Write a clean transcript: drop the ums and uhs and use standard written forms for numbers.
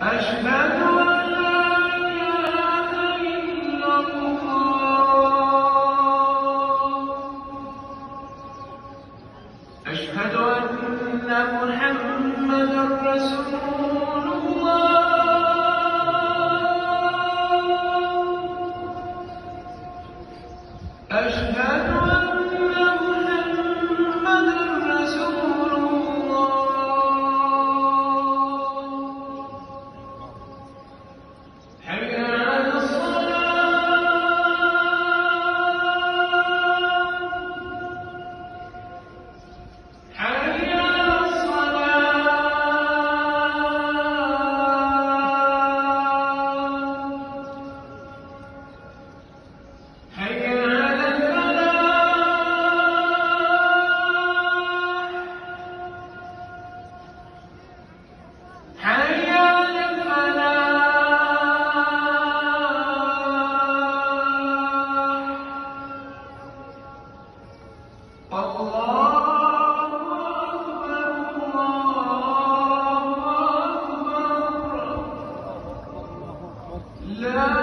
أشهد أن لا إله إلا الله. أشهد أن محمدًا رسول الله. أشهد أن محمدًا رسول الله. حي على الصلاة. حي على الصلاة. حي على الفلاح. حي على الفلاح. الله أكبر، الله أكبر. لا